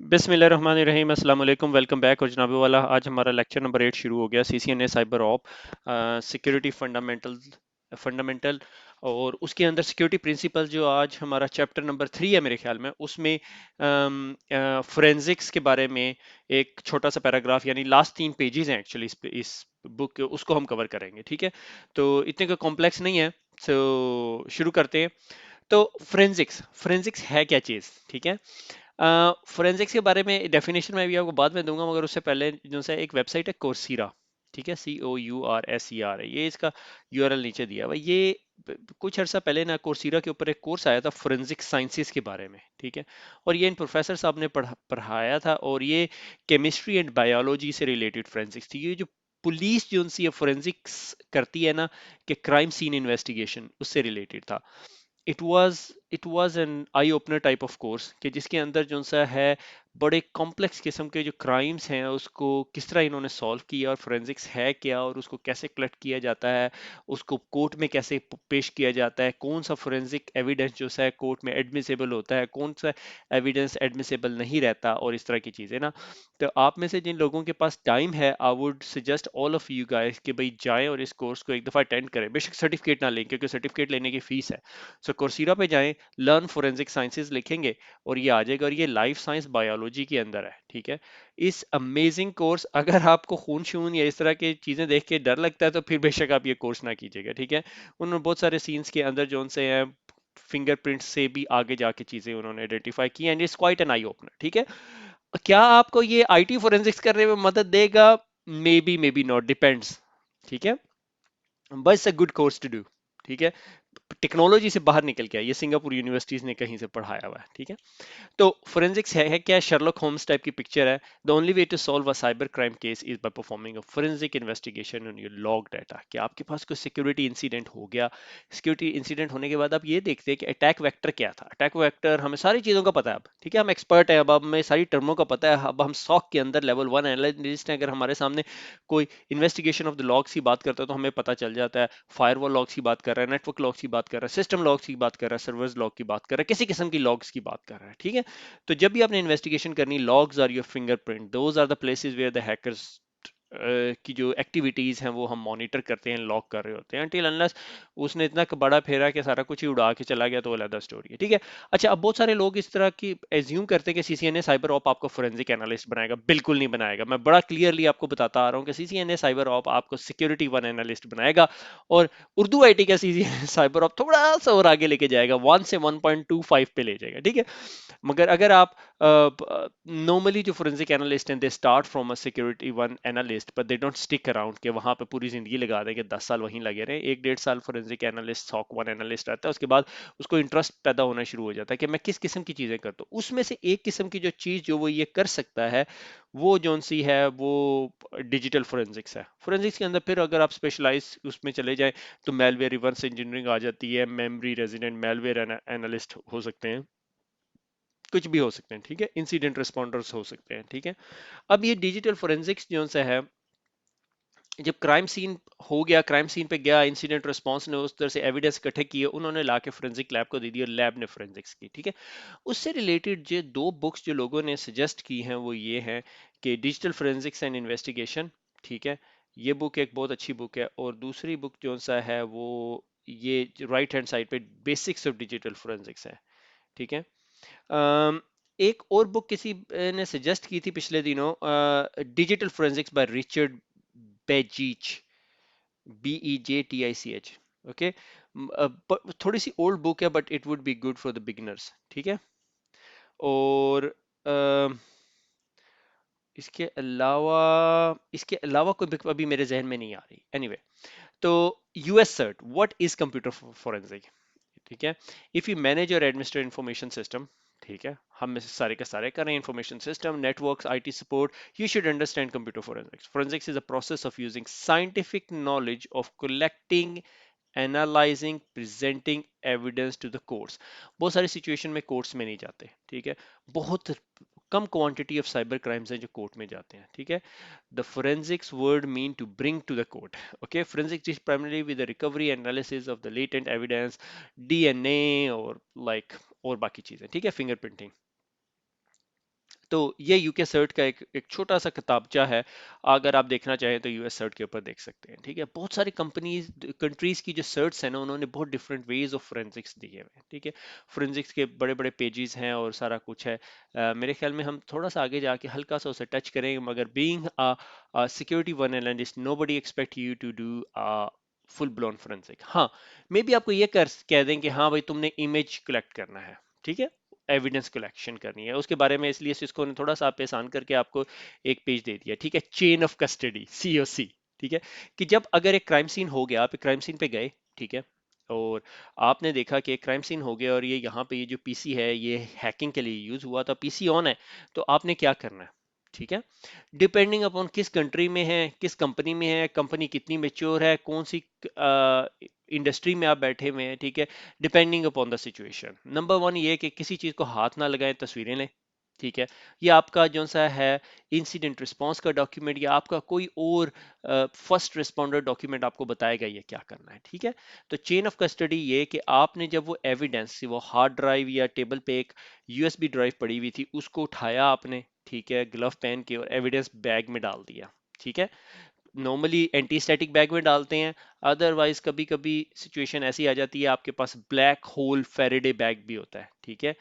बिस्मिल्लाहिर्रहमानिर्रहीम अस्सलाम वालेकुम वेलकम बैक। और जनाब वाला आज हमारा लेक्चर नंबर 8 शुरू हो गया, CCNA cyber op security fundamental. और उसके अंदर सिक्योरिटी प्रिंसिपल जो आज हमारा चैप्टर नंबर 3 है मेरे ख्याल में, उसमें फोरेंसिक्स के बारे में एक छोटा सा पैराग्राफ, यानी लास्ट 3 पेजेस हैं एक्चुअली इस बुक के, उसको हम कवर करेंगे। ठीक है, तो इतने का कॉम्प्लेक्स नहीं है, तो शुरू करते हैं। तो फोरेंसिक्स फोरेंसिक्स है क्या चीज़? ठीक है, फोरेंसिक्स के बारे में डेफिनेशन मैं भी आपको बाद में दूंगा, मगर उससे पहले जो सा एक वेबसाइट है कोर्सीरा। ठीक है, COURSERA, ये इसका यूआरएल नीचे दिया हुआ है। ये कुछ अर्सा पहले ना कोर्सीरा के ऊपर एक कोर्स आया था फोरेंसिक साइंसेस के बारे में। ठीक है, और ये इन प्रोफेसर साहब ने पढ़ाया था, और ये केमिस्ट्री एंड बायोलॉजी से रिलेटेड फोरेंसिक्स थी। ये जो पुलिस जो सी फोरेंसिक्स करती है ना, कि क्राइम सीन इन्वेस्टिगेशन, उससे रिलेटेड था। It was an eye opener type of course, कि जिसके अंदर जो सा है बड़े कॉम्प्लेक्स किस्म के जो क्राइम्स हैं उसको किस तरह इन्होंने सॉल्व किया, और फोरेंसिक्स है क्या, और उसको कैसे कलेक्ट किया जाता है, उसको कोर्ट में कैसे पेश किया जाता है, कौन सा फोरेंसिक एविडेंस जो सा है कोर्ट में एडमिसेबल होता है, कौन सा एविडेंस एडमिसेबल नहीं रहता, और इस तरह की चीज़ें ना। तो आप में से जिन लोगों के पास टाइम है, I would suggest all of you guys कि भाई जाएं और इस कोर्स को एक दफ़ा अटेंड करें। बेशक सर्टिफिकेट ना लें, क्योंकि सर्टिफिकेट लेने की फीस है। सो कोर्सीरा पे जाएं, लर्न फोरेंसिक साइंसेज लिखेंगे और ये आ जाएगा, और ये लाइफ साइंस बायोलॉजी के अंदर है। ठीक है, इस अमेजिंग कोर्स, अगर आपको खून शून या इस तरह की चीजें देख के डर लगता है तो फिर बेशक आप ये कोर्स ना कीजिएगा। ठीक है, उन्होंने बहुत सारे सीन्स के अंदर जो उनसे हैं फिंगरप्रिंट से भी आगे जाके चीजें उन्होंने आइडेंटिफाई की, and it's quite an eye opener. ठीक है, क्या आपको ये आईटी फोरेंसिक्स करने में मदद देगा? May be not, depends. ठीक है, but it's a good course to do. ठीक है, टेक्नोलॉजी से बाहर निकल के आया, ये सिंगापुर यूनिवर्सिटीज ने कहीं से पढ़ाया हुआ है। ठीक है, तो फोरेंसिक्स है क्या? शर्लॉक होम्स टाइप की पिक्चर है। The only way to solve a cyber crime case is by performing a forensic investigation on your log data. कि आपके पास कोई सिक्योरिटी इंसिडेंट हो गया, सिक्योरिटी इंसिडेंट होने के बाद आप ये देखते हैं कि अटैक वेक्टर क्या था। अटैक वेक्टर हमें सारी चीज़ों का पता है अब। ठीक है, हम एक्सपर्ट है अब हमें सारी टर्मों का पता है। अब हम सॉक के अंदर लेवल 1 एनालिस्ट हैं, अगर हमारे सामने कोई इन्वेस्टिगेशन ऑफ द लॉग्स की बात करता है तो हमें पता चल जाता है फायरवॉल लॉग्स की बात कर रहा है, नेटवर्क लॉग्स की बात कर रहा है, सिस्टम लॉग्स की बात कर रहा है, सर्वर्स लॉग की बात कर रहा है, किसी किस्म की लॉग्स की बात कर रहा है। ठीक है, तो जब भी आपने इन्वेस्टिगेशन करनी, logs are your fingerprint, those are the places where the hackers की जो एक्टिविटीज हैं वो हम मॉनिटर करते हैं, लॉक कर रहे होते हैं, until unless उसने इतना बड़ा फेरा कि सारा कुछ ही उड़ा के चला गया, तो अलग स्टोरी है। ठीक है, अच्छा, अब बहुत सारे लोग इस तरह की एज्यूम करते हैं कि सीसीएनए साइबर ऑप आपको फोरेंसिक एनालिस्ट बनाएगा। बिल्कुल नहीं बनाएगा। मैं बड़ा क्लियरली आपको बताता आ रहा हूँ कि सीसीएनए साइबर ऑप आपको सिक्योरिटी वन एनालिस्ट बनाएगा, और उर्दू आईटी का सीसीएनए साइबर ऑप थोड़ा सा और आगे लेके जाएगा, 1 से 1.25 पे ले जाएगा। ठीक है, मगर अगर आप नॉर्मली जो फोरेंसिक एनालिस्ट हैं, they start from a security one analyst, but they don't stick around कि वहां पे पूरी जिंदगी लगा दें कि 10 साल वहीं लगे रहे। 1 1.5 साल forensic analyst SOC one analyst रहता है, उसके बाद उसको इंटरेस्ट पैदा होना शुरू हो जाता है कि मैं किस किस्म की चीजें करता हूँ। उसमें से एक किस्म की जो चीज जो वो ये कर सकता है, वो जौन सी है वो डिजिटल फोरेंसिक्स है। फोरेंसिक्स के अंदर फिर अगर आप स्पेशलाइज उसमें चले जाएं तो मेलवेयर रिवर्स इंजीनियरिंग आ जाती है, मेमोरी रेजिडेंट मेलवेयर एनालिस्ट हो सकते हैं, कुछ भी हो सकते हैं। ठीक है, इंसिडेंट रिस्पॉन्डर्स हो सकते हैं। ठीक है, अब ये डिजिटल फोरेंसिक्स जो सा है, जब क्राइम सीन हो गया, क्राइम सीन पे गया, इंसिडेंट रिस्पांस ने उस तरह से एविडेंस इकट्ठे किए, उन्होंने लाके फोरेंसिक लैब को दे दिया, लैब ने फोरेंसिक्स की। ठीक है, उससे रिलेटेड जो 2 बुक्स जो लोगों ने सजेस्ट की हैं वो ये हैं कि डिजिटल फोरेंसिक्स एंड इन्वेस्टिगेशन। ठीक है, ये बुक एक बहुत अच्छी बुक है, और दूसरी बुक जो सा है वो ये राइट हैंड साइड पे बेसिक्स ऑफ डिजिटल फोरेंसिक्स है। ठीक है, एक और बुक किसी ने सजेस्ट की थी पिछले दिनों, डिजिटल फोरेंसिक्स बाय रिचर्ड बेजीच, BEJTICH। ओके, थोड़ी सी ओल्ड बुक है, but it would be good for the beginners. ठीक है, और इसके अलावा कोई बुक अभी मेरे जहन में नहीं आ रही। एनीवे तो US cert, what is computer forensic? ठीक है, इफ यू मैनेज और एडमिनिस्ट्रेट इंफॉर्मेशन सिस्टम, ठीक है, हम में से सारे के सारे करें information system, networks, IT support, you should understand computer forensics. Forensics is a process of using scientific knowledge of collecting, analysing, presenting evidence to the courts. बहुत सारी सिचुएशन में कोर्ट्स में नहीं जाते। ठीक है, बहुत कम क्वांटिटी ऑफ साइबर क्राइम्स हैं जो कोर्ट में जाते हैं। ठीक है, the forensics word mean to bring to the court. Okay, forensics is primarily with the recovery and analysis of the latent evidence, DNA और like और बाकी चीजें। ठीक है, फिंगरप्रिंटिंग। तो ये यूके सर्ट का एक छोटा सा किताबचा है, अगर आप देखना चाहें तो यूएस सर्ट के ऊपर देख सकते हैं। ठीक है, बहुत सारी कंपनीज कंट्रीज की जो सर्ट्स हैं ना, उन्होंने बहुत डिफरेंट वेज ऑफ फोरेंसिक्स दिए हुए हैं। ठीक है, फोरेंसिक्स के बड़े बड़े पेजेस हैं और सारा कुछ है। मेरे ख्याल में हम थोड़ा सा आगे जाके हल्का सा उसे टच करेंगे, मगर being a security one analyst nobody expect you to do full blown forensic. हाँ, मे बी आपको ये कर कह दें कि हाँ भाई तुमने इमेज कलेक्ट करना है, ठीक है, एविडेंस कलेक्शन करनी है उसके बारे में, इसलिए सिस्को ने थोड़ा सा आप आसान करके आपको एक पेज दे दिया। ठीक है, चेन ऑफ कस्टडी, सीओसी। ठीक है, कि जब अगर एक क्राइम सीन हो गया, आप एक क्राइम सीन पे गए, ठीक है, और आपने देखा कि एक क्राइम सीन हो गया और ये यहाँ पे ये जो पीसी है ये हैकिंग के लिए यूज हुआ था, पीसी ऑन है, तो आपने क्या करना है? ठीक है, डिपेंडिंग अपॉन किस कंट्री में है, किस कंपनी में है, कंपनी कितनी मेच्योर है, कौन सी इंडस्ट्री में आप बैठे हुए हैं, ठीक है, depending upon the situation. Number one ये कि किसी चीज को हाथ ना लगाएं, तस्वीरें लें। ठीक है, ये आपका जो सा है इंसिडेंट रिस्पांस का डॉक्यूमेंट या आपका कोई और फर्स्ट रिस्पॉन्डर डॉक्यूमेंट आपको बताएगा ये क्या करना है। ठीक है, तो चेन ऑफ कस्टडी ये कि आपने जब वो एविडेंस, वो हार्ड ड्राइव या टेबल पे एक यूएसबी ड्राइव पड़ी हुई थी, उसको उठाया आपने, ठीक है, ग्लव पहन के, और एविडेंस बैग में डाल दिया। ठीक है, नॉर्मली एंटी स्टैटिक बैग में डालते हैं, अदरवाइज कभी कभी सिचुएशन ऐसी आ जाती है आपके पास ब्लैक होल फेरेडे बैग भी होता है। ठीक है,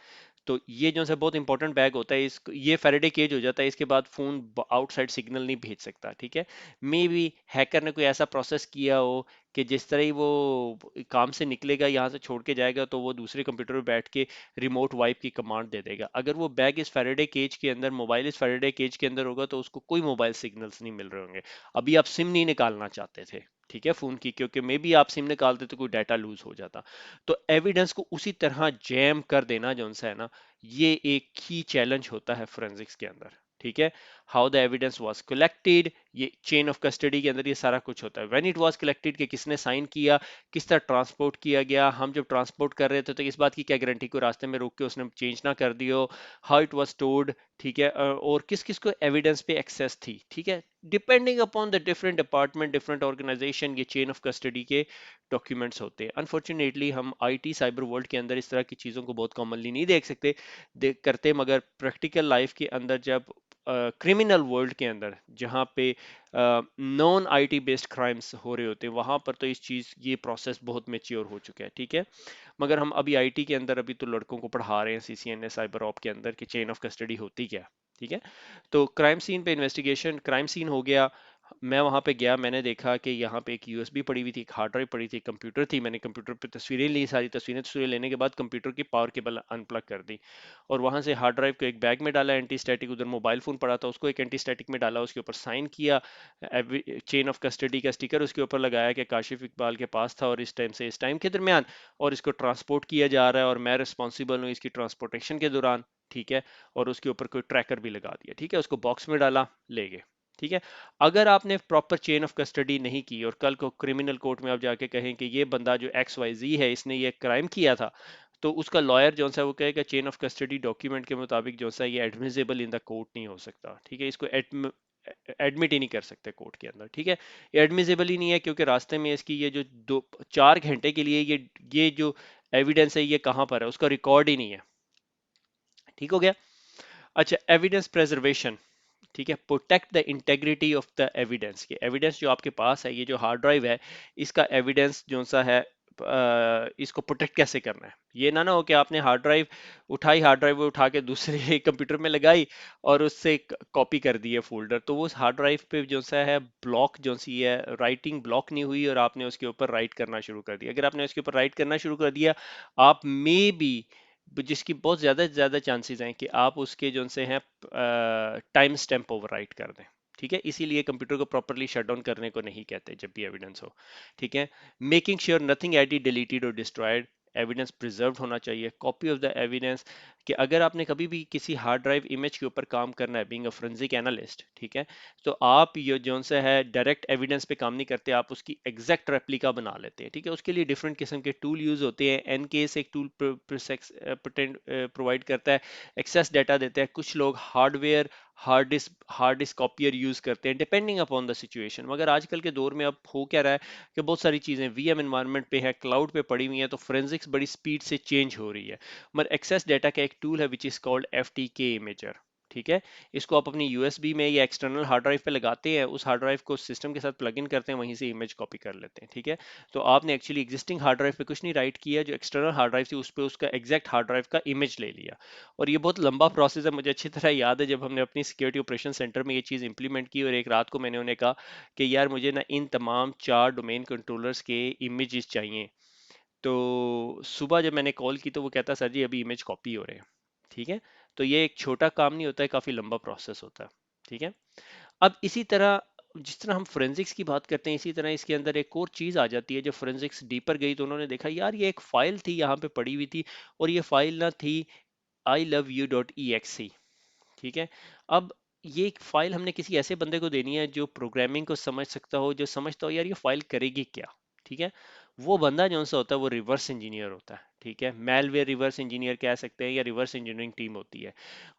तो ये जो है बहुत इंपॉर्टेंट बैग होता है, इस ये फेरेडे केज हो जाता है, इसके बाद फोन आउटसाइड सिग्नल नहीं भेज सकता। ठीक है, मे बी हैकर ने कोई ऐसा प्रोसेस किया हो कि जिस तरह ही वो काम से निकलेगा, यहाँ से छोड़ के जाएगा, तो वो दूसरे कंप्यूटर पर बैठ के रिमोट वाइप की कमांड दे देगा। अगर वो बैग इस फेरेडे केज के अंदर, मोबाइल इस फेरेडे केज के अंदर होगा, तो उसको कोई मोबाइल सिग्नल्स नहीं मिल रहे होंगे। अभी आप सिम नहीं निकालना चाहते थे, ठीक है, फोन की, क्योंकि मे बी आप सिम निकालते तो कोई डाटा लूज हो जाता। तो एविडेंस को उसी तरह जैम कर देना जो है ना, ये एक ही चैलेंज होता है फोरेंसिक्स के अंदर। ठीक है, how the evidence was collected, ये चेन ऑफ कस्टडी के अंदर ये सारा कुछ होता है। व्हेन इट वाज कलेक्टेड, कि किसने साइन किया, किस तरह ट्रांसपोर्ट किया गया, हम जब ट्रांसपोर्ट कर रहे थे तो इस बात की क्या गारंटी को रास्ते में रोक के उसने चेंज ना कर दियो, हाउ इट वाज स्टोर्ड। ठीक है, और किस किस को एविडेंस पे एक्सेस थी। ठीक है, depending upon the different department, different organisation, ये चेन ऑफ कस्टडी के डॉक्यूमेंट्स होते हैं। अनफॉर्चुनेटली हम आईटी साइबर वर्ल्ड के अंदर इस तरह की चीज़ों को बहुत कॉमनली नहीं देख सकते, देख करते, मगर प्रैक्टिकल लाइफ के अंदर जब क्रिमिनल वर्ल्ड के अंदर जहाँ पे नॉन आईटी बेस्ड क्राइम्स हो रहे होते हैं, वहां पर तो इस चीज़ ये प्रोसेस बहुत मेच्योर हो चुका है। ठीक है, मगर हम अभी आईटी के अंदर अभी तो लड़कों को पढ़ा रहे हैं सीसीएनए साइबर ऑप के अंदर कि चेन ऑफ कस्टडी होती क्या है। ठीक है, तो क्राइम सीन पे इन्वेस्टिगेशन, क्राइम सीन हो गया, मैं वहां पे गया, मैंने देखा कि यहाँ पे एक यूएसबी पड़ी हुई थी, एक हार्ड ड्राइव पड़ी थी, कंप्यूटर थी, मैंने कंप्यूटर पे तस्वीरें ली, सारी तस्वीरें लेने के बाद कंप्यूटर की पावर केबल अनप्लग कर दी, और वहां से हार्ड ड्राइव को एक बैग में डाला एंटी स्टैटिक, उधर मोबाइल फोन पड़ा था उसको एक एंटी स्टैटिक में डाला, उसके ऊपर साइन किया, चेन ऑफ कस्टडी का स्टिकर उसके ऊपर लगाया कि काशिफ इकबाल के पास था और इस टाइम से इस टाइम के दरमियान, और इसको ट्रांसपोर्ट किया जा रहा है और मैं रिस्पॉन्सिबल हूँ इसकी ट्रांसपोर्टेशन के दौरान। ठीक है, और उसके ऊपर कोई ट्रैकर भी लगा दिया। ठीक है, उसको बॉक्स में डाला, ले गए। ठीक है, अगर आपने प्रॉपर चेन ऑफ कस्टडी नहीं की और कल को क्रिमिनल कोर्ट में आप जाके कहें कि ये बंदा जो एक्स वाई जी है इसने ये क्राइम किया था, तो उसका लॉयर जो सा वो कहेगा चेन ऑफ कस्टडी डॉक्यूमेंट के मुताबिक जो सा ये एडमिसिबल इन द कोर्ट नहीं हो सकता। ठीक है, इसको एडमिट ही नहीं कर सकते कोर्ट के अंदर। ठीक है, ये एडमिसिबल ही नहीं है, क्योंकि रास्ते में इसकी ये जो 2-4 घंटे के लिए ये जो एविडेंस है ये कहाँ पर है, उसका रिकॉर्ड ही नहीं है। ठीक हो गया। अच्छा, एविडेंस प्रेजर्वेशन। ठीक है, protect the integrity of the evidence, के एविडेंस जो आपके पास है, ये जो हार्ड ड्राइव है, इसका एविडेंस जो सा है इसको प्रोटेक्ट कैसे करना है। ये ना हो कि आपने हार्ड ड्राइव उठाई, हार्ड ड्राइव उठा के दूसरे कंप्यूटर में लगाई और उससे कॉपी कर दी है फोल्डर, तो वो हार्ड ड्राइव पे जो सा है ब्लॉक जो सी है, राइटिंग ब्लॉक नहीं हुई और आपने उसके ऊपर राइट करना शुरू कर दिया। अगर आपने उसके ऊपर राइट करना शुरू कर दिया, आप मे बी, जिसकी बहुत ज्यादा चांसेस हैं कि आप उसके जो से हैं टाइम स्टैम्प ओवरराइट कर दें। ठीक है, इसीलिए कंप्यूटर को प्रॉपरली शट डाउन करने को नहीं कहते जब भी एविडेंस हो। ठीक है, making sure nothing edit, deleted और डिस्ट्रॉयड, एविडेंस प्रिजर्व होना चाहिए। कॉपी ऑफ द एविडेंस, कि अगर आपने कभी भी किसी हार्ड ड्राइव इमेज के ऊपर काम करना है, बीइंग अ फोरेंसिक एनालिस्ट, ठीक है, तो आप ये जो से है डायरेक्ट एविडेंस पे काम नहीं करते, आप उसकी एग्जैक्ट रेप्लिका बना लेते हैं। ठीक है, उसके लिए डिफरेंट किस्म के टूल यूज होते हैं। एनकेस एक टूल प्रोवाइड करता है, एक्सेस डाटा देता है। कुछ लोग hardware, hard disk copier use करते हैं, डिपेंडिंग अपॉन द सिचुएशन। मगर आजकल के दौर में अब हो क्या रहा है कि बहुत सारी चीजें वीएम एनवायरनमेंट पे है, क्लाउड पे पड़ी हुई है, तो फोरेंसिक्स बड़ी स्पीड से चेंज हो रही है। मगर एक्सेस डाटा का एक टूल है which is called F T के इमेजर। ठीक है। इसको आप अपनी यूएसबी में या एक्सटर्नल हार्ड ड्राइव पे लगाते हैं, उस हार्ड ड्राइव को सिस्टम के साथ प्लग इन करते हैं, वहीं से इमेज कॉपी कर लेते हैं, ठीक है। तो आपने एक्चुअली एग्जिस्टिंग हार्ड ड्राइव पे कुछ नहीं राइट किया, जो एक्सटर्नल हार्ड ड्राइव थी उस पे उसका एग्जैक्ट हार्ड ड्राइव का इमेज ले लिया। और ये बहुत लंबा प्रोसेस है, मुझे अच्छी तरह याद है जब हमने अपनी सिक्योरिटी ऑपरेशन सेंटर में ये चीज़ इंप्लीमेंट की, और एक रात को मैंने उन्हें कहा कि यार मुझे ना इन तमाम 4 डोमेन कंट्रोलर्स के इमेजेस चाहिए। तो सुबह जब मैंने कॉल की तो वो कहता सर जी अभी इमेज कॉपी हो रहे हैं, ठीक है। तो ये एक छोटा काम नहीं होता है, काफी लंबा प्रोसेस होता है, ठीक है। अब इसी तरह जिस तरह हम फोरेंसिक्स की बात करते हैं, इसी तरह इसके अंदर एक और चीज आ जाती है। जब फोरेंसिक्स डीपर गई तो उन्होंने देखा यार ये एक फाइल थी यहाँ पे पड़ी हुई थी, और ये फाइल ना थी I love you.exe, ठीक है। अब ये एक फाइल हमने किसी ऐसे बंदे को देनी है जो प्रोग्रामिंग को समझ सकता हो, जो समझता हो यार ये फाइल करेगी क्या, ठीक है। वो बंदा जो सा होता है वो रिवर्स इंजीनियर होता है, ठीक है। मेलवेयर रिवर्स इंजीनियर कह सकते हैं, या रिवर्स इंजीनियरिंग टीम होती है।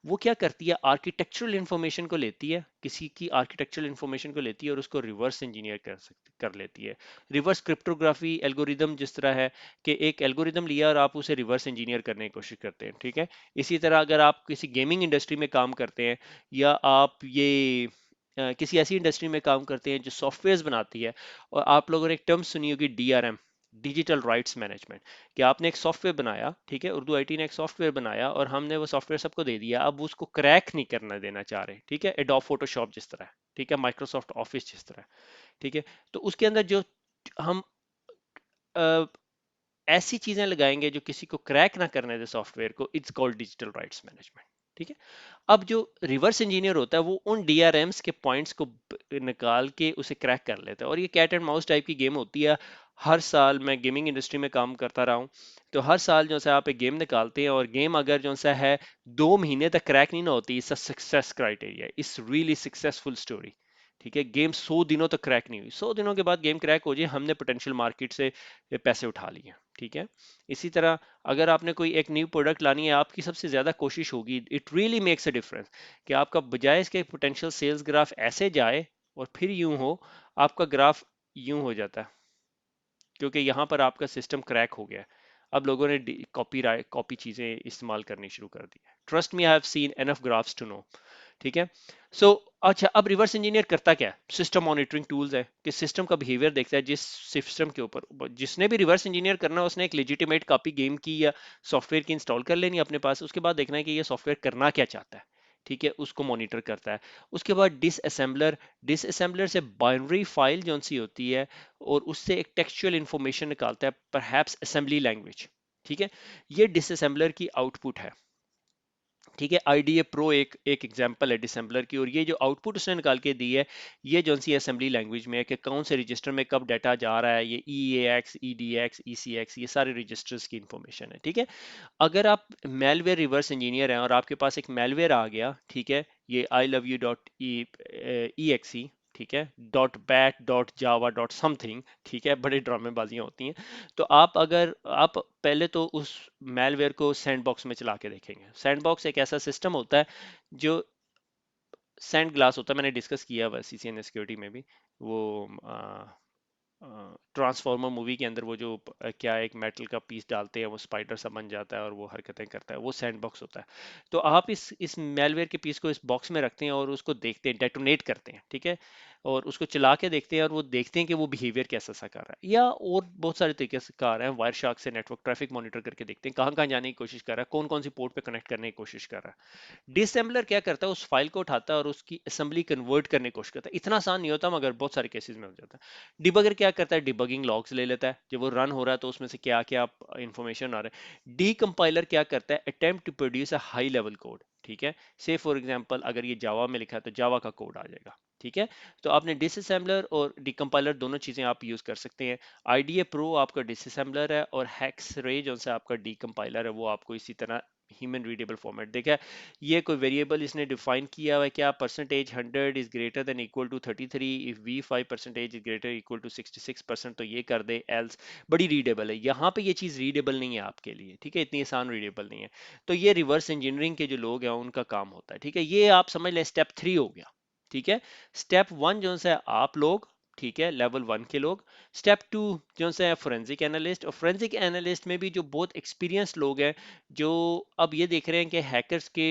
वो क्या करती है, आर्किटेक्चरल इंफॉर्मेशन को लेती है, किसी की आर्किटेक्चरल इंफॉर्मेशन को लेती है और उसको रिवर्स इंजीनियर कर लेती है। रिवर्स क्रिप्टोग्राफी एल्गोरिदम जिस तरह है कि एक एल्गोरिदम लिया और आप उसे रिवर्स इंजीनियर करने की कोशिश करते हैं, ठीक है। इसी तरह अगर आप किसी गेमिंग इंडस्ट्री में काम करते हैं, या आप ये किसी ऐसी इंडस्ट्री में काम करते हैं जो सॉफ्टवेयर्स बनाती है, और आप लोगों ने एक टर्म सुनी होगी DRM, डिजिटल राइट्स मैनेजमेंट, कि आपने एक सॉफ्टवेयर बनाया, ठीक है, उर्दू आईटी ने एक सॉफ्टवेयर बनाया और हमने वो सॉफ्टवेयर सबको दे दिया, अब उसको क्रैक नहीं करना देना चाह रहे, ठीक है। एडोब फोटोशॉप जिस तरह, ठीक है, माइक्रोसॉफ्ट ऑफिस जिस तरह, ठीक है। तो उसके अंदर जो हम अ, ऐसी चीजें लगाएंगे जो किसी को क्रैक ना करने दे सॉफ्टवेयर को, it's called digital rights management, ठीक है। अब जो रिवर्स इंजीनियर होता है वो उन डीआरएम्स के पॉइंट्स को निकाल के उसे क्रैक कर लेता है, और ये कैट एंड माउस टाइप की गेम होती है। हर साल मैं गेमिंग इंडस्ट्री में काम करता रहा हूँ, तो हर साल जो सा आप एक गेम निकालते हैं, और गेम अगर जो सा है 2 महीने तक क्रैक नहीं ना होती, it's a success criteria, it's really successful story, ठीक है। गेम 100 दिनों तक क्रैक नहीं हुई, 100 दिनों के बाद गेम क्रैक हो जाए, हमने पोटेंशियल मार्केट से पैसे उठा लिए, ठीक है। इसी तरह अगर आपने कोई एक न्यू प्रोडक्ट लानी है, आपकी सबसे ज्यादा कोशिश होगी, it really makes a difference, कि आपका बजाय इसके पोटेंशियल सेल्स ग्राफ ऐसे जाए और फिर यूं हो, आपका ग्राफ यूं हो जाता है, क्योंकि यहाँ पर आपका सिस्टम क्रैक हो गया है। अब लोगों ने कॉपी चीजें इस्तेमाल करनी शुरू कर दी है। Trust me, I have seen enough graphs to know, ठीक है। सो अच्छा, अब रिवर्स इंजीनियर करता क्या है, सिस्टम मॉनिटरिंग टूल्स है कि सिस्टम का बिहेवियर देखता है, जिस सिस्टम के ऊपर जिसने भी रिवर्स इंजीनियर करना है उसने एक लेजिटिमेट कॉपी गेम की या सॉफ्टवेयर की इंस्टॉल कर लेनी अपने पास, उसके बाद देखना है कि ये सॉफ्टवेयर करना क्या चाहता है, ठीक है, उसको मॉनिटर करता है। उसके बाद डिसअसेंबलर से बाइनरी फाइल जो सी होती है, और उससे एक टेक्सचुअल इंफॉर्मेशन निकालता है, परहैप्स असेंबली लैंग्वेज, ठीक है। ये डिसअसेंबलर की आउटपुट है, ठीक है। IDA प्रो एक एक एग्जांपल है डिसम्बलर की, और ये जो आउटपुट उसने निकाल के दी है, ये जो सी असेंबली लैंग्वेज में है कि कौन से रजिस्टर में कब डाटा जा रहा है, ये EAX EDX ECX, ये सारे रजिस्टर्स की इंफॉर्मेशन है, ठीक है। अगर आप मेलवेयर रिवर्स इंजीनियर हैं और आपके पास एक मेलवेयर आ गया, ठीक है, ये I love you dot exe, ठीक है, dot bat dot Java dot something, ठीक है, बड़े ड्रामेबाजियां होती हैं। तो अगर आप पहले तो उस मेलवेयर को सैंडबॉक्स में चला के देखेंगे। सैंडबॉक्स एक ऐसा सिस्टम होता है जो सैंड ग्लास होता है, मैंने डिस्कस किया हुआ CCN सिक्योरिटी में भी, वो ट्रांसफॉर्मर मूवी के अंदर वो जो क्या एक मेटल का पीस डालते हैं, वो स्पाइडर सा बन जाता है और वो हरकतें करता है, वो सैंडबॉक्स होता है। तो आप इस मेलवेयर के पीस को इस बॉक्स में रखते हैं और उसको देखते हैं, डेटोनेट करते हैं, ठीक है, और उसको चला के देखते हैं, और वो देखते हैं कि वो बिहेवियर कैसा सा कर रहा है, या और बहुत सारे तरीके से कर रहे हैं। वायर शार्क से नेटवर्क ट्रैफिक मॉनिटर करके देखते हैं कहाँ कहाँ जाने की कोशिश कर रहा है, कौन कौन सी पोर्ट पे कनेक्ट करने की कोशिश कर रहा है। डिसम्बलर क्या करता है, उस फाइल को उठाता है और उसकी असेंबली कन्वर्ट करने की कोशिश करता है। इतना आसान नहीं होता, मगर बहुत सारे केसेस में हो जाता है। डिबगर क्या करता है, डिबगिंग लॉग्स ले लेता है, जब वो रन हो रहा है तो उसमें से क्या क्या इंफॉर्मेशन आ रहा है। डी कंपाइलर क्या करता है, attempt to produce a high level code, ठीक है। से फॉर एग्जांपल अगर ये जावा में लिखा है तो जावा का कोड आ जाएगा, ठीक है। तो आपने डिसअसेंबलर और डिकम्पाइलर दोनों चीजें आप यूज कर सकते हैं। IDA प्रो आपका डिसअसेंबलर है, और हैक्स रे जो सा आपका डिकम्पाइलर है, वो आपको इसी तरह ह्यूमन रीडेबल फॉर्मेट देखा है। ये कोई वेरिएबल इसने डिफाइन किया हुआ है क्या, percentage 100 is greater than equal to 33, if V5 percentage is greater equal to 66%, तो ये कर दे एल्स। बड़ी रीडेबल है, यहाँ पे ये चीज रीडेबल नहीं है आपके लिए, ठीक है, इतनी आसान रीडेबल नहीं है। तो ये रिवर्स इंजीनियरिंग के जो लोग हैं उनका काम होता है, ठीक है। ये आप समझ लें स्टेप 3 हो गया, ठीक है। स्टेप 1 जो है आप लोग, ठीक है, लेवल 1 के लोग। स्टेप 2 जो है फोरेंसिक एनालिस्ट, और फोरेंसिक एनालिस्ट में भी जो बहुत एक्सपीरियंस लोग हैं, जो अब ये देख रहे हैं कि हैकर्स के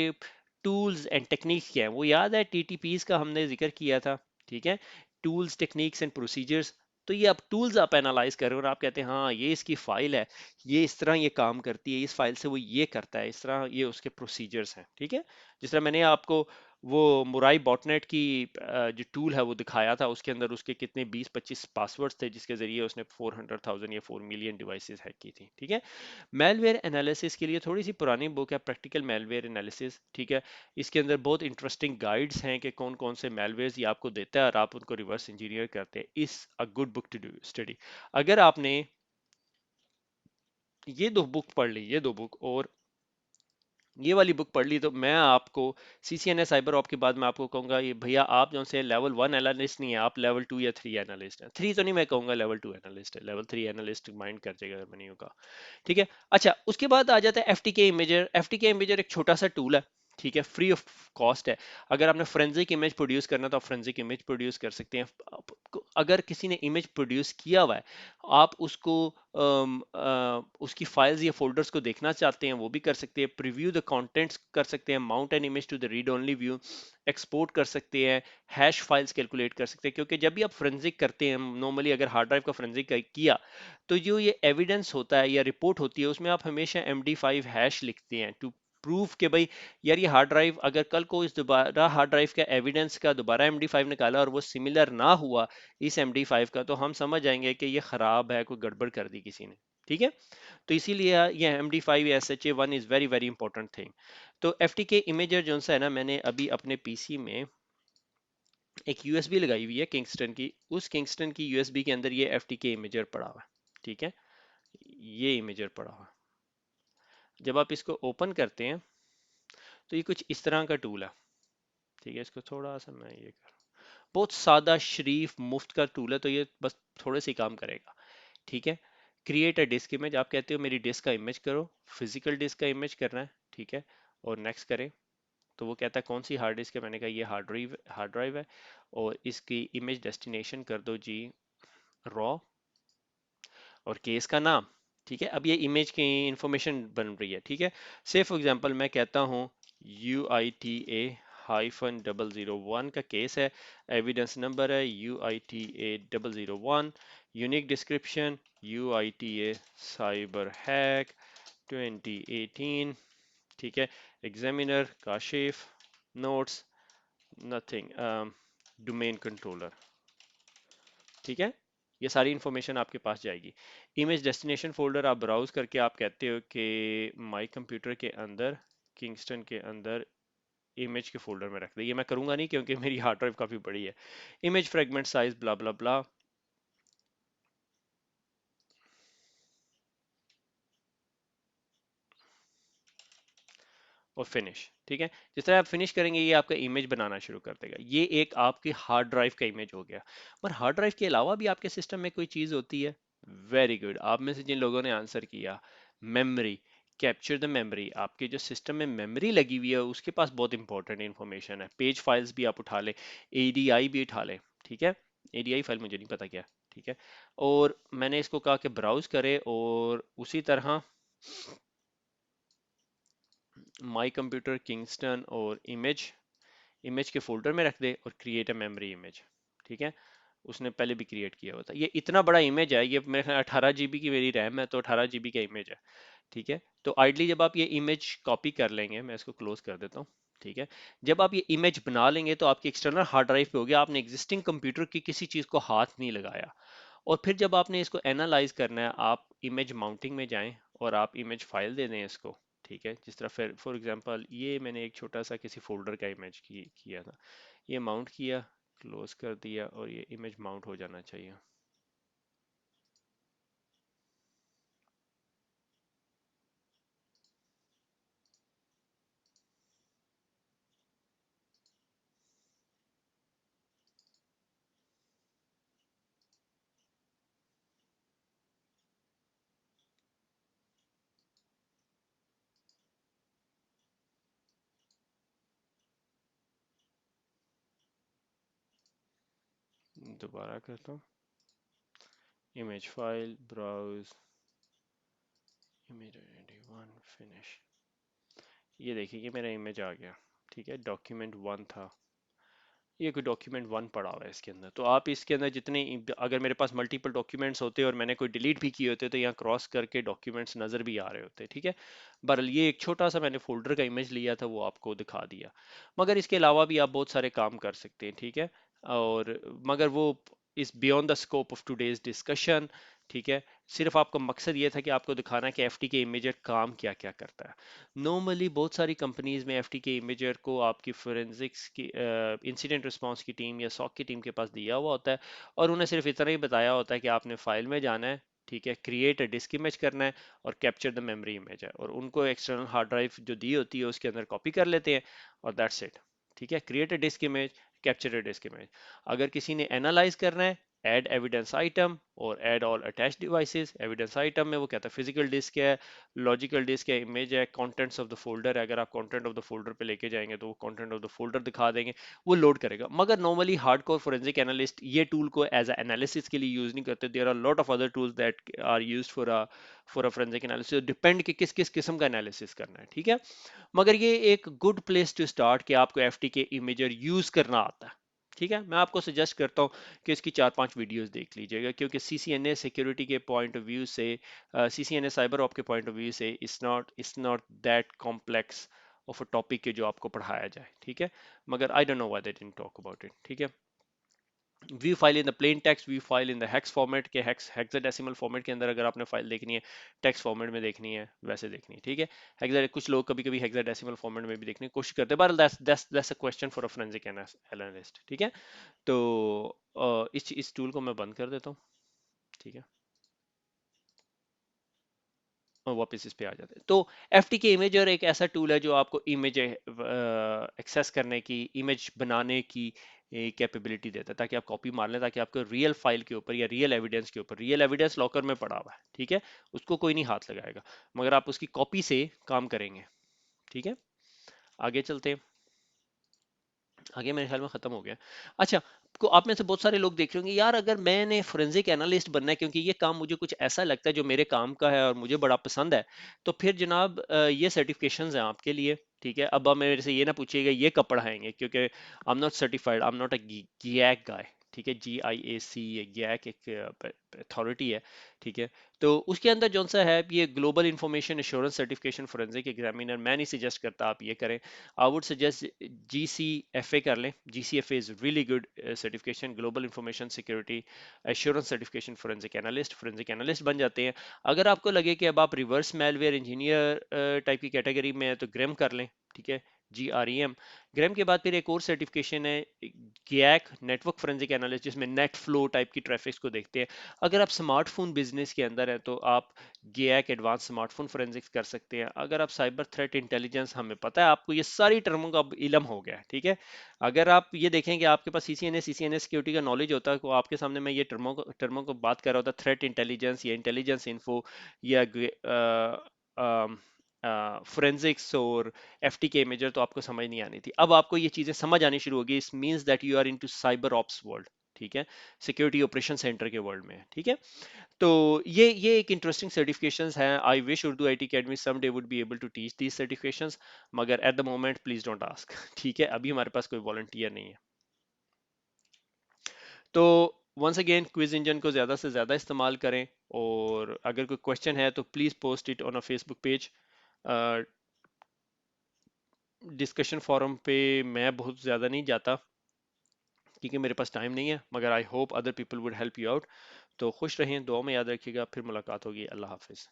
टूल्स एंड टेक्निक्स क्या है वो याद है, टीटीपीस का हमने जिक्र किया था, ठीक है, टूल्स टेक्निक्स एंड प्रोसीजर्स। तो ये आप टूल्स आप एनालाइज कर रहे हो और आप कहते हैं हाँ ये इसकी फाइल है, ये इस तरह ये काम करती है, इस फाइल से वो ये करता है, इस तरह ये उसके प्रोसीजर्स हैं, ठीक है। जिस तरह मैंने आपको वो मुराई बॉटनेट की जो टूल है वो दिखाया था, उसके अंदर उसके कितने 20-25 पासवर्ड्स थे जिसके जरिए उसने 400,000 या 4 मिलियन डिवाइसेस हैक की थी, ठीक है। मेलवेयर एनालिसिस के लिए थोड़ी सी पुरानी बुक है, प्रैक्टिकल मेलवेयर एनालिसिस, ठीक है। इसके अंदर बहुत इंटरेस्टिंग गाइड्स हैं कि कौन कौन से मेलवेयर्स ये आपको देता है और आप उनको रिवर्स इंजीनियर करते हैं। Is a good book to do study. अगर आपने ये दो बुक पढ़ ली, ये दो बुक और ये वाली बुक पढ़ ली, तो मैं आपको सीसीएनए साइबर ऑप के बाद मैं आपको कहूंगा ये भैया आप जो से लेवल 1 एनालिस्ट नहीं है, आप लेवल 2 या 3 एनालिस्ट हैं। 3 तो नहीं, मैं कहूंगा लेवल 2 एनालिस्ट है, लेवल 3 एनालिस्ट माइंड कर जाएगा अगर मैं नहीं होगा, ठीक है। अच्छा, उसके बाद आ जाता है एफटीके इमेजर। एफटीके इमेजर एक छोटा सा टूल है, ठीक है, फ्री ऑफ कॉस्ट है। अगर आपने फोरेंसिक इमेज प्रोड्यूस करना तो आप फोरेंसिक इमेज प्रोड्यूस कर सकते हैं। अगर किसी ने इमेज प्रोड्यूस किया हुआ है, आप उसको उसकी फाइल्स या फोल्डर्स को देखना चाहते हैं वो भी कर सकते हैं, प्रीव्यू द कंटेंट्स कर सकते हैं, mount an image to the read only view, export कर सकते हैं, हैश फाइल्स कैलकुलेट कर सकते हैं। क्योंकि जब भी आप फोरेंसिक करते हैं नॉर्मली, अगर हार्ड ड्राइव का फोरेंसिक किया, तो जो ये एविडेंस होता है या रिपोर्ट होती है उसमें आप हमेशा MD5 हैश लिखते हैं टू प्रूफ के भाई यार ये हार्ड ड्राइव, अगर कल को इस दोबारा हार्ड ड्राइव का एविडेंस का दोबारा MD5 निकाला और वो सिमिलर ना हुआ इस MD5 का, तो हम समझ जाएंगे कि ये खराब है, कोई गड़बड़ कर दी किसी ने, ठीक है। तो इसीलिए ये MD5 या SHA1 is very very important thing. तो FTK इमेजर जो सा है ना, मैंने अभी अपने पीसी में एक यूएसबी लगाई हुई है किंगस्टन की, उस किंगस्टन की यूएसबी के अंदर ये FTK इमेजर पड़ा हुआ है, ठीक है, ये इमेजर पड़ा हुआ है। जब आप इसको ओपन करते हैं तो ये कुछ इस तरह का टूल है, ठीक है। इसको थोड़ा सा मैं ये कर, बहुत सादा शरीफ मुफ्त का टूल है, तो ये बस थोड़े से काम करेगा, ठीक है। क्रिएट अ डिस्क इमेज, आप कहते हो मेरी डिस्क का इमेज करो, फिजिकल डिस्क का इमेज करना है, ठीक है, और नेक्स्ट करें। तो वो कहता है कौन सी हार्ड डिस्क है, मैंने कहा ये हार्ड ड्राइव है, और इसकी इमेज डेस्टिनेशन कर दो जी रॉ, और केस का नाम, ठीक है। अब ये इमेज की इंफॉर्मेशन बन रही है, ठीक है। से फॉर एग्जांपल मैं कहता हूँ UITA-001 का केस है, एविडेंस नंबर है UITA-001, unique description UITA cyber hack 2018, ठीक है। Examiner Kashif, notes nothing, domain controller, ठीक है। ये सारी इंफॉर्मेशन आपके पास जाएगी। इमेज डेस्टिनेशन फोल्डर आप ब्राउज करके आप कहते हो कि माई कंप्यूटर के अंदर किंगस्टन के अंदर इमेज के फोल्डर में रख दे। ये मैं करूंगा नहीं क्योंकि मेरी हार्ड ड्राइव काफी बड़ी है। इमेज फ्रेगमेंट साइज ब्ला ब्ला ब्ला और फिनिश, ठीक है। जिस तरह आप फिनिश करेंगे ये आपका इमेज बनाना शुरू कर देगा। ये एक आपकी हार्ड ड्राइव का इमेज हो गया। पर हार्ड ड्राइव के अलावा भी आपके सिस्टम में कोई चीज होती है। वेरी गुड, आप में से जिन लोगों ने आंसर किया, मेमोरी, कैप्चर द मेमोरी। आपके जो सिस्टम में मेमोरी लगी हुई है उसके पास बहुत इंपॉर्टेंट इंफॉर्मेशन है। पेज फाइल्स भी आप उठा लें, एडीआई भी उठा लें, ठीक है। एडीआई फाइल मुझे नहीं पता क्या है, ठीक है। और मैंने इसको कहा कि ब्राउज करे और उसी तरह माई कंप्यूटर किंगस्टन और इमेज, इमेज के फोल्डर में रख दे और क्रिएट अ मेमोरी इमेज, ठीक है। उसने पहले भी क्रिएट किया हुआ था। ये इतना बड़ा इमेज है, ये मेरे ख्याल 18 GB की मेरी रैम है, तो 18 GB का इमेज है, ठीक है। तो आइडली जब आप ये इमेज कॉपी कर लेंगे, मैं इसको क्लोज कर देता हूँ, ठीक है। जब आप ये इमेज बना लेंगे तो आपकी एक्सटर्नल हार्ड ड्राइव पे हो गया, आपने एग्जिस्टिंग कंप्यूटर की किसी चीज को हाथ नहीं लगाया। और फिर जब आपने इसको एनालाइज करना है, आप इमेज माउंटिंग में जाएं और आप इमेज फाइल दे दें इसको, ठीक है। जिस तरह फिर फॉर एग्जांपल ये मैंने एक छोटा सा किसी फोल्डर का इमेज किया था, ये माउंट किया, क्लोज कर दिया, और ये इमेज माउंट हो जाना चाहिए। दोबारा करता हूँ, image file, browse, image 1 finish. ये देखिए ये मेरा इमेज आ गया, ठीक है, डॉक्यूमेंट वन था, ये कोई डॉक्यूमेंट वन पड़ा हुआ है इसके अंदर। तो आप इसके अंदर जितने, अगर मेरे पास मल्टीपल डॉक्यूमेंट्स होते और मैंने कोई डिलीट भी किए होते तो यहाँ क्रॉस करके डॉक्यूमेंट्स नज़र भी आ रहे होते, ठीक है। बहरहाल ये एक छोटा सा मैंने फोल्डर का इमेज लिया था, वो आपको दिखा दिया। मगर इसके अलावा भी आप बहुत सारे काम कर सकते हैं, ठीक है। और मगर वो इस beyond the scope of today's discussion, ठीक है। सिर्फ आपका मकसद ये था कि आपको दिखाना है कि एफटी के इमेजर काम क्या क्या करता है। नॉर्मली बहुत सारी कंपनीज में एफटी के इमेजर को आपकी फोरेंसिक्स की इंसिडेंट रिस्पांस की टीम या सॉक की टीम के पास दिया हुआ होता है, और उन्हें सिर्फ इतना ही बताया होता है कि आपने फाइल में जाना है, ठीक है, क्रिएट अ डिस्क इमेज करना है और कैप्चर द मेमोरी इमेज है, और उनको एक्सटर्नल हार्ड ड्राइव जो दी होती है उसके अंदर कॉपी कर लेते हैं, और दैट्स इट। ठीक है, create a disc image, capture a disc image. अगर किसी ने एनालाइज करना है, ऐड एविडेंस आइटम और add all attach devices. Evidence item में वो कहता है फिजिकल डिस्क है, लॉजिकल डिस्क है, इमेज है, कंटेंट्स ऑफ द फोल्डर है। अगर आप कंटेंट ऑफ द फोल्डर पे लेके जाएंगे तो वो कंटेंट ऑफ द फोल्डर दिखा देंगे, वो लोड करेगा। मगर नॉर्मली हार्डकोर फोरेंसिक एनालिस्ट ये टूल को एज एनालिसिस के लिए यूज नहीं करते। There are lot of other tools that are used for a forensic analysis. Depend कि किस किस किस्म का एनालिसिस करना है, ठीक है। मगर ये एक गुड प्लेस टू स्टार्ट कि आपको एफटी के इमेजर यूज करना आता है, ठीक है। मैं आपको सजेस्ट करता हूँ कि इसकी 4-5 वीडियोस देख लीजिएगा, क्योंकि सीसीएनए सिक्योरिटी के पॉइंट ऑफ व्यू से, सीसीएनए साइबर ऑप के पॉइंट ऑफ व्यू से it's not that complex of a topic के जो आपको पढ़ाया जाए, ठीक है। मगर I don't know why they didn't talk about it, ठीक है। View file in the plain text, view file in the hex format के, हेक्साडेसिमल फॉर्मेट के अंदर अगर आपने फाइल देखनी है, टेक्स्ट फॉर्मेट में देखनी है, वैसे देखनी है, ठीक है। हेक्सा, कुछ लोग कभी कभी हेक्साडेसिमल फॉर्मेट में भी देखने की कोशिश करते हैं, but that's a question for a forensic analyst, ठीक है। तो इस टूल को मैं बंद कर देता हूँ, ठीक है, और वापस इस पे आ जाते हैं। तो एफ टी के इमेजर एक ऐसा टूल है जो आपको इमेज एक्सेस करने की, इमेज बनाने की कैपेबिलिटी देता है, ताकि आप कॉपी मार लें, ताकि आपको रियल फाइल के ऊपर या रियल एविडेंस के ऊपर, रियल एविडेंस लॉकर में पड़ा हुआ है, ठीक है, उसको कोई नहीं हाथ लगाएगा, मगर आप उसकी कॉपी से काम करेंगे, ठीक है। आगे चलते हैं। आगे मेरे ख्याल में खत्म हो गया। अच्छा, को आप में से बहुत सारे लोग देख रहे होंगे, यार अगर मैंने फोरेंसिक एनालिस्ट बनना है क्योंकि ये काम मुझे कुछ ऐसा लगता है जो मेरे काम का है और मुझे बड़ा पसंद है, तो फिर जनाब ये सर्टिफिकेशंस हैं आपके लिए, ठीक है। अब आप मेरे से ये ना पूछिएगा ये कब पढ़ाएंगे, क्योंकि I am not certified, I am not a GIAC guy, ठीक है। GIAC, ये गैक एक अथॉरिटी है, ठीक है। तो उसके अंदर जौन सा है ये global information assurance certification forensic examiner, मैं नहीं सजेस्ट करता आप ये करें। आई वुड सजेस्ट GCFA कर लें। GCFA is really good certification, global information security assurance certification forensic analyst बन जाते हैं। अगर आपको लगे कि अब आप रिवर्स मेलवेयर इंजीनियर टाइप की कैटेगरी में है तो ग्रेम कर लें, ठीक है, GREM। ग्रेम के बाद फिर एक और सर्टिफिकेशन है गैक, नेटवर्क फोरेंसिक एनालिस्ट, जिसमें नेट फ्लो टाइप की ट्रैफिक को देखते हैं। अगर आप स्मार्टफोन बिजनेस के अंदर हैं तो आप गैक एडवांस स्मार्टफोन फोरेंसिक्स कर सकते हैं। अगर आप साइबर थ्रेट इंटेलिजेंस, हमें पता है आपको ये सारी टर्मों का अब इलम हो गया है, ठीक है। अगर आप ये देखें कि आपके पास CCNA सिक्योरिटी का नॉलेज होता है, तो आपके सामने मैं ये टर्मों को बात कर रहा होता, थ्रेट इंटेलिजेंस या इंटेलिजेंस इन्फो या फोरेंसिक्स और एफटी के इमेजर, तो आपको समझ नहीं आनी थी। अब आपको ये चीजें समझ आनी शुरू होगी। It means that you are into cyber ops world, ठीक है, सिक्योरिटी ऑपरेशन सेंटर के वर्ल्ड में, ठीक है। तो ये एक इंटरेस्टिंग सर्टिफिकेशंस हैं। I wish Urdu IT academy someday would be able to teach these certifications, मगर at the moment please don't ask, ठीक है, अभी हमारे पास कोई वॉलंटियर नहीं है। तो वंस अगेन क्विज इंजन को ज़्यादा से ज़्यादा इस्तेमाल करें, और अगर कोई क्वेश्चन है तो please post it on a Facebook page. Discussion forum पे मैं बहुत ज़्यादा नहीं जाता क्योंकि मेरे पास टाइम नहीं है, मगर I hope other people would help you out. तो खुश रहें, दुआ में याद रखिएगा, फिर मुलाकात होगी। अल्लाह हाफिज़।